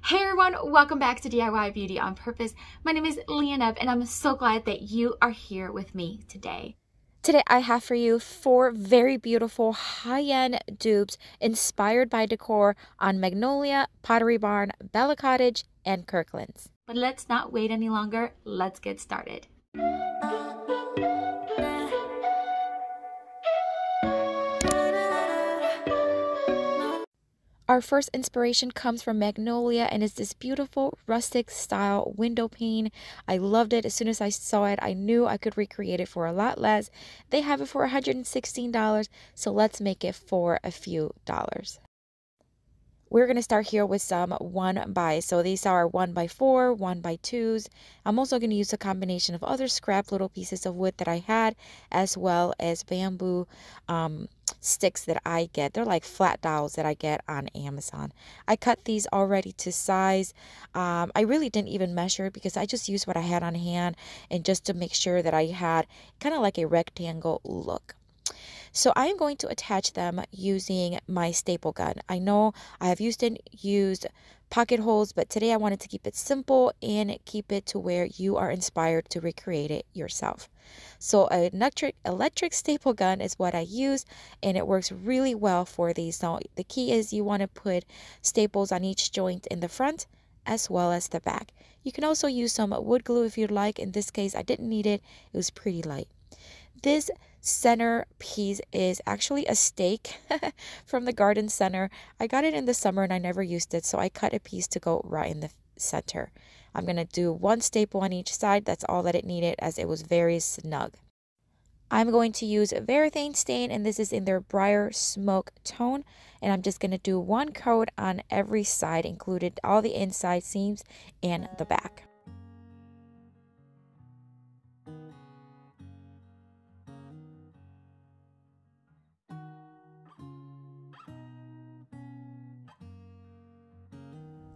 Hey everyone, welcome back to DIY Beauty on Purpose. My name is Leonette and I'm so glad that you are here with me today. Today I have for you 4 very beautiful high-end dupes inspired by decor on Magnolia, Pottery Barn, Bella Cottage, and Kirkland's. But let's not wait any longer, let's get started. Our first inspiration comes from Magnolia and is this beautiful rustic style window pane. I loved it. As soon as I saw it, I knew I could recreate it for a lot less. They have it for $116, so let's make it for a few dollars. We're going to start here with some 1x. So these are 1x4, 1x2s. I'm also going to use a combination of other scrap little pieces of wood that I had, as well as bamboo sticks that I get. They're like flat dowels that I get on Amazon. I cut these already to size. I really didn't even measure because I just used what I had on hand and just to make sure that I had kind of like a rectangle look. So I am going to attach them using my staple gun. I know I have used pocket holes, but today I wanted to keep it simple and keep it to where you are inspired to recreate it yourself. So an electric staple gun is what I use, and it works really well for these. Now the key is you want to put staples on each joint in the front as well as the back. You can also use some wood glue if you'd like. In this case, I didn't need it. It was pretty light. This center piece is actually a stake from the garden center. I got it in the summer and I never used it, so I cut a piece to go right in the center. I'm going to do 1 staple on each side. That's all that it needed, as it was very snug. I'm going to use Vermilion stain, and this is in their briar smoke tone, and I'm just going to do 1 coat on every side, included all the inside seams and the back.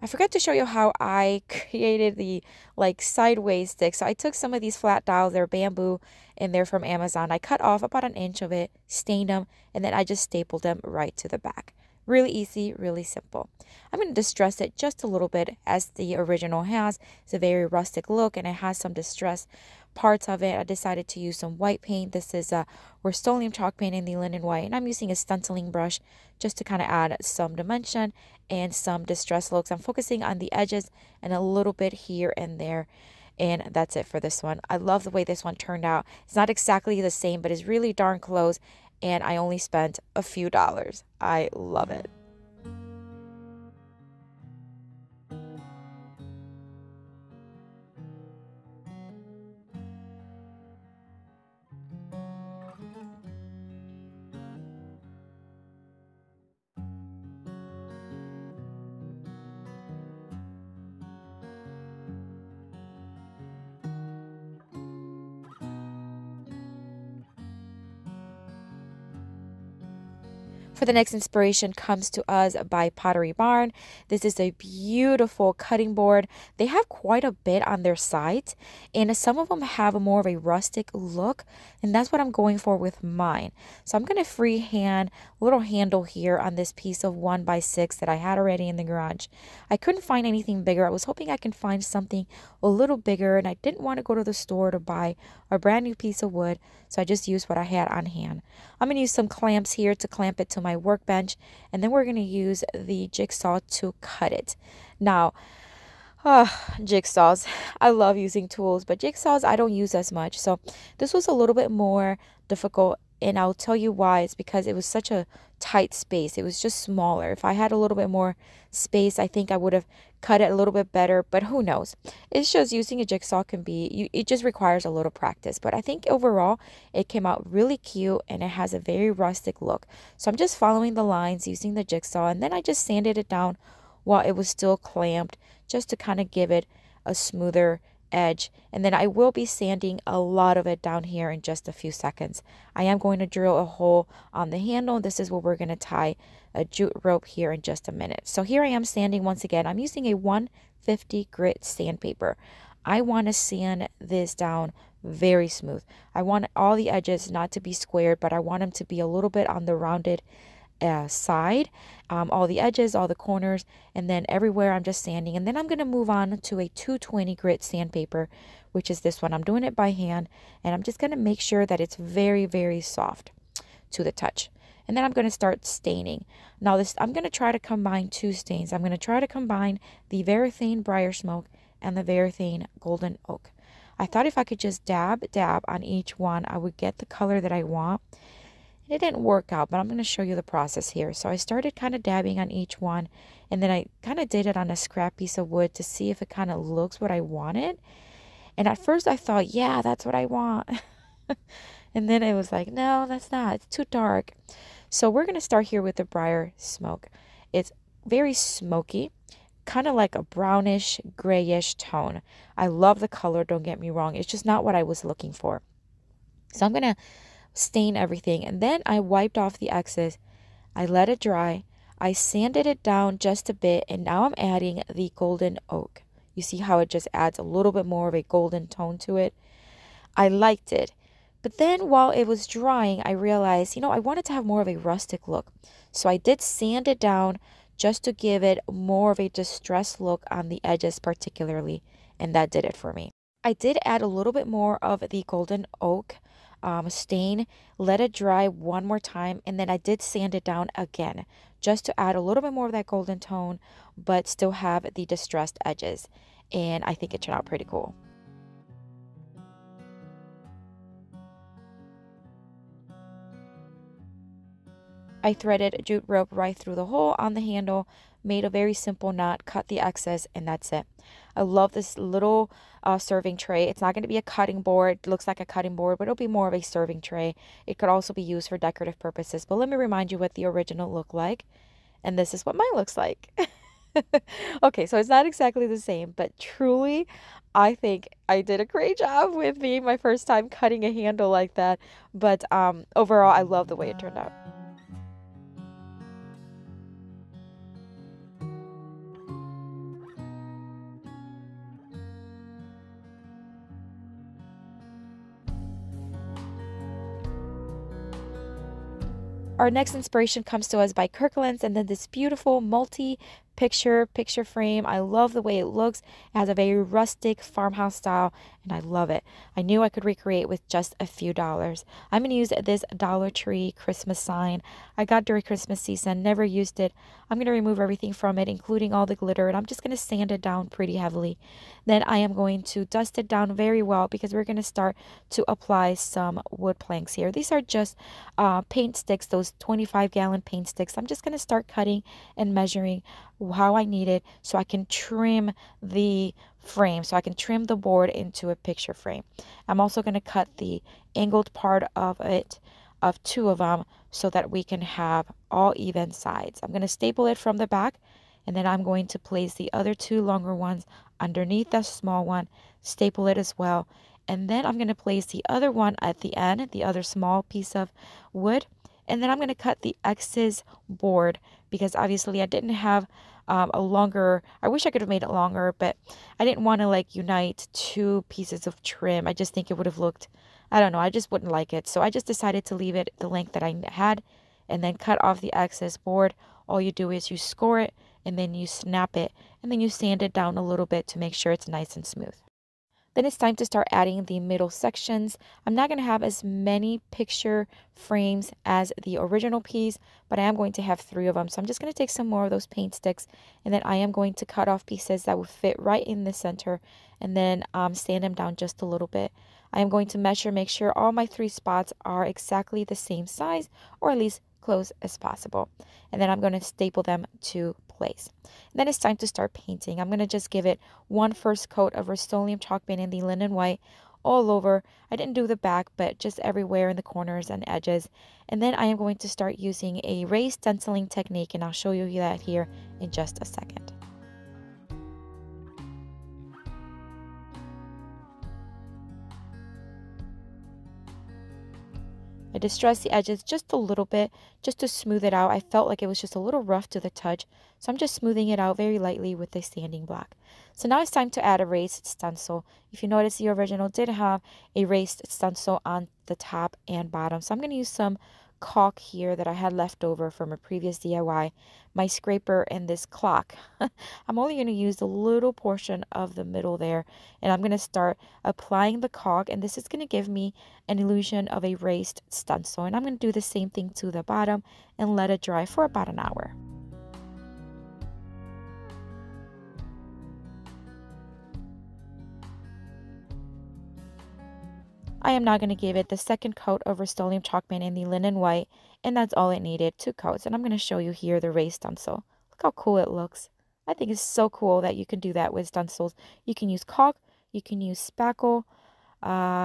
I forgot to show you how I created the sideways stick. So I took some of these flat dowels, they're bamboo, and they're from Amazon. I cut off about 1 inch of it, stained them, and then I just stapled them right to the back. Really easy, really simple. I'm going to distress it just a little bit, as the original has. It's a very rustic look and it has some distressed parts of it. I decided to use some white paint. This is Rust-Oleum chalk paint in the linen white, and I'm using a stenciling brush just to kind of add some dimension and some distressed looks. I'm focusing on the edges and a little bit here and there. And that's it for this one. I love the way this one turned out. It's not exactly the same, but it's really darn close. And I only spent a few dollars. I love it. For the next inspiration comes to us by Pottery Barn. This is a beautiful cutting board. They have quite a bit on their site, and some of them have more of a rustic look, and that's what I'm going for with mine. So I'm going to freehand a little handle here on this piece of 1x6 that I had already in the garage. I couldn't find anything bigger. I was hoping I can find something a little bigger, and I didn't want to go to the store to buy a brand new piece of wood, so I just used what I had on hand. I'm going to use some clamps here to clamp it to my workbench, and then we're going to use the jigsaw to cut it. Now, jigsaws, I love using tools, but jigsaws I don't use as much, so this was a little bit more difficult, and I'll tell you why. It's because it was such a tight space. It was just smaller. If I had a little bit more space, I think I would have cut it a little bit better, but who knows. It's just using a jigsaw can be, it just requires a little practice, but I think overall it came out really cute and it has a very rustic look. So I'm just following the lines using the jigsaw, and then I just sanded it down while it was still clamped, just to kind of give it a smoother edge. And then I will be sanding a lot of it down here in just a few seconds. I am going to drill a hole on the handle. This is where we're going to tie a jute rope here in just a minute. So here I am sanding once again. I'm using a 150 grit sandpaper. I want to sand this down very smooth. I want all the edges not to be squared, but I want them to be a little bit on the rounded side, all the edges, all the corners, and then everywhere I'm just sanding. And then I'm going to move on to a 220 grit sandpaper, which is this one. I'm doing it by hand, and I'm just going to make sure that it's very, very soft to the touch. And then I'm going to start staining. Now this, I'm going to try to combine two stains. I'm going to try to combine the Varathane Briar Smoke and the Varathane Golden Oak. I thought if I could just dab on each one, I would get the color that I want. And it didn't work out, but I'm going to show you the process here. So I started kind of dabbing on each one, and then I kind of did it on a scrap piece of wood to see if it kind of looks what I wanted. And at first I thought, yeah, that's what I want. And then it was like, no, that's not. It's too dark. So we're going to start here with the Briar Smoke. It's very smoky, kind of like a brownish, grayish tone. I love the color, don't get me wrong. It's just not what I was looking for. So I'm going to stain everything. And then I wiped off the excess. I let it dry. I sanded it down just a bit. And now I'm adding the Golden Oak. You see how it just adds a little bit more of a golden tone to it? I liked it. But then while it was drying, I realized, you know, I wanted to have more of a rustic look. So I did sand it down just to give it more of a distressed look on the edges particularly. And that did it for me. I did add a little bit more of the Golden Oak stain, let it dry one more time, and then I did sand it down again just to add a little bit more of that golden tone, but still have the distressed edges. And I think it turned out pretty cool. I threaded jute rope right through the hole on the handle, made a very simple knot, cut the excess, and that's it. I love this little serving tray. It's not going to be a cutting board. It looks like a cutting board, but it'll be more of a serving tray. It could also be used for decorative purposes. But let me remind you what the original looked like. And this is what mine looks like. Okay, so it's not exactly the same, but truly, I think I did a great job with being my first time cutting a handle like that. But overall, I love the way it turned out. Our next inspiration comes to us by Kirkland, and then this beautiful multi-picture frame. I love the way it looks. It has a very rustic farmhouse style, and I love it. I knew I could recreate with just a few dollars. I'm going to use this Dollar Tree Christmas sign. I got during Christmas season, never used it. I'm going to remove everything from it, including all the glitter, and I'm just going to sand it down pretty heavily. Then I am going to dust it down very well because we're going to start to apply some wood planks here. These are just paint sticks, those 25-gallon paint sticks. I'm just going to start cutting and measuring how I need it so I can trim the frame, so I can trim the board into a picture frame. I'm also going to cut the angled part of it, of two of them, so that we can have all even sides. I'm going to staple it from the back, and then I'm going to place the other two longer ones underneath the small one, staple it as well, and then I'm going to place the other one at the end, the other small piece of wood. And then I'm going to cut the excess board because obviously I didn't have a longer, I wish I could have made it longer, but I didn't want to like unite two pieces of trim. I just think it would have looked, I don't know, I just wouldn't like it. So I just decided to leave it the length that I had and then cut off the excess board. All you do is you score it and then you snap it and then you sand it down a little bit to make sure it's nice and smooth. Then it's time to start adding the middle sections. I'm not going to have as many picture frames as the original piece, but I am going to have 3 of them. So I'm just going to take some more of those paint sticks, and then I am going to cut off pieces that will fit right in the center, and then sand them down just a little bit. I am going to measure, make sure all my 3 spots are exactly the same size, or at least close as possible. And then I'm going to staple them to place. And then it's time to start painting. I'm going to just give it one first coat of Rust-Oleum chalk paint in the linen white all over. I didn't do the back, but just everywhere in the corners and edges. And then I am going to start using a raised stenciling technique, and I'll show you that here in just a second. I distressed the edges just a little bit, just to smooth it out. I felt like it was just a little rough to the touch, so I'm just smoothing it out very lightly with a sanding block. So now it's time to add a raised stencil. If you notice, the original did have a raised stencil on the top and bottom, so I'm going to use some caulk here that I had left over from a previous DIY, my scraper, and this clock. I'm only going to use a little portion of the middle there, and I'm going to start applying the caulk, and this is going to give me an illusion of a raised stencil. And I'm going to do the same thing to the bottom and let it dry for about an hour. I am now going to give it the second coat of Rust-Oleum chalk paint in the linen white, and that's all it needed, 2 coats. And I'm going to show you here the raised stencil. Look how cool it looks. I think it's so cool that you can do that with stencils. You can use caulk, you can use spackle,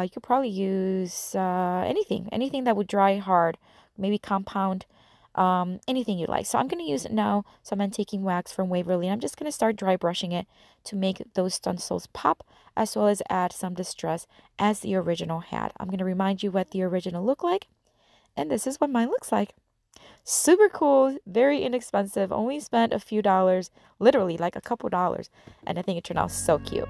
you could probably use anything that would dry hard, maybe compound, anything you like. So I'm going to use it now some antiquing wax from Waverly. I'm just going to start dry brushing it to make those stencils pop, as well as add some distress as the original had. I'm going to remind you what the original looked like, and this is what mine looks like. Super cool, very inexpensive, only spent a few dollars, literally like a couple dollars, and I think it turned out so cute.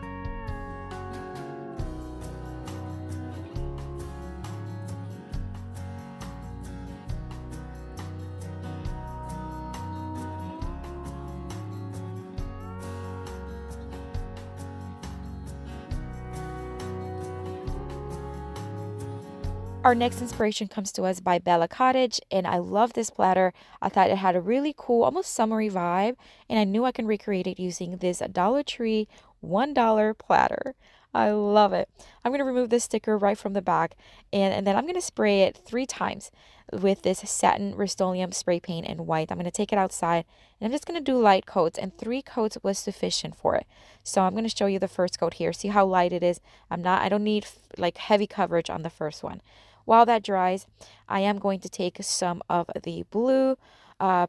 Our next inspiration comes to us by Bella Cottage, and I love this platter. I thought it had a really cool, almost summery vibe, and I knew I can recreate it using this Dollar Tree $1 platter. I love it. I'm going to remove this sticker right from the back, and then I'm going to spray it 3 times with this satin Rust-Oleum spray paint in white. I'm going to take it outside, and I'm just going to do light coats, and 3 coats was sufficient for it. So I'm going to show you the first coat here. See how light it is? I don't need like heavy coverage on the first one. While that dries, I am going to take some of the blue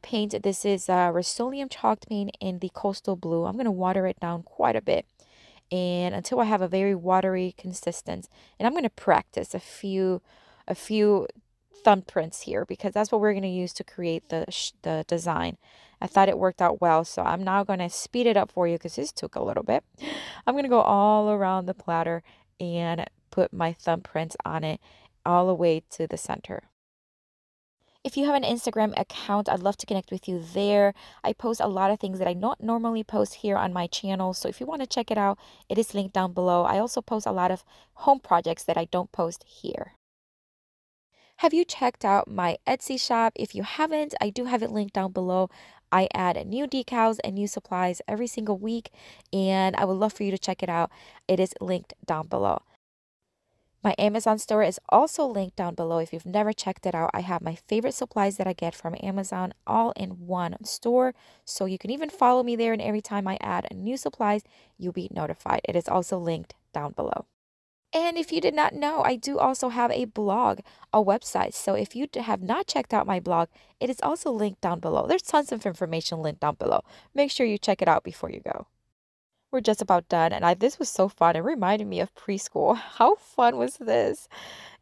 paint. This is Rust-Oleum chalk paint in the coastal blue. I'm going to water it down quite a bit, and until I have a very watery consistency. And I'm going to practice a few thumbprints here, because that's what we're going to use to create the design. I thought it worked out well, so I'm now going to speed it up for you because this took a little bit. I'm going to go all around the platter and put my thumbprints on it all the way to the center. If you have an Instagram account, I'd love to connect with you there. I post a lot of things that I not normally post here on my channel. So if you want to check it out, it is linked down below. I also post a lot of home projects that I don't post here. Have you checked out my Etsy shop? If you haven't, I do have it linked down below. I add new decals and new supplies every single week, and I would love for you to check it out. It is linked down below. My Amazon store is also linked down below. If you've never checked it out, I have my favorite supplies that I get from Amazon all in one store. So you can even follow me there, and every time I add new supplies, you'll be notified. It is also linked down below. And if you did not know, I do also have a blog, a website. So if you have not checked out my blog, it is also linked down below. There's tons of information linked down below. Make sure you check it out before you go. We're just about done, and this was so fun. It reminded me of preschool. How fun was this?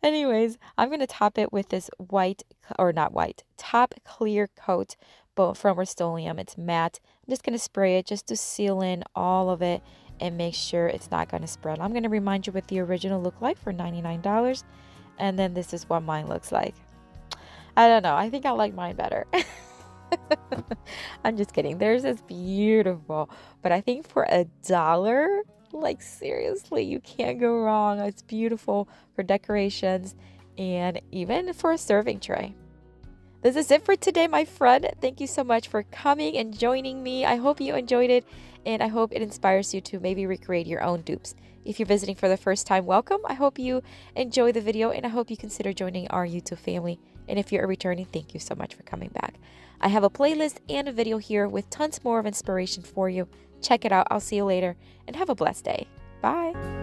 Anyways, I'm going to top it with this top clear coat from Rust-Oleum. It's matte. I'm just going to spray it just to seal in all of it and make sure it's not going to spread. I'm going to remind you what the original looked like for $99, and then this is what mine looks like. I don't know. I think I like mine better. I'm just kidding. Theirs is beautiful, but I think for $1, like seriously, you can't go wrong. It's beautiful for decorations and even for a serving tray. This is it for today, my friend. Thank you so much for coming and joining me. I hope you enjoyed it, and I hope it inspires you to maybe recreate your own dupes. If you're visiting for the first time, welcome. I hope you enjoy the video, and I hope you consider joining our YouTube family. And if you're a returning, thank you so much for coming back. I have a playlist and a video here with tons more of inspiration for you. Check it out. I'll see you later, and have a blessed day. Bye.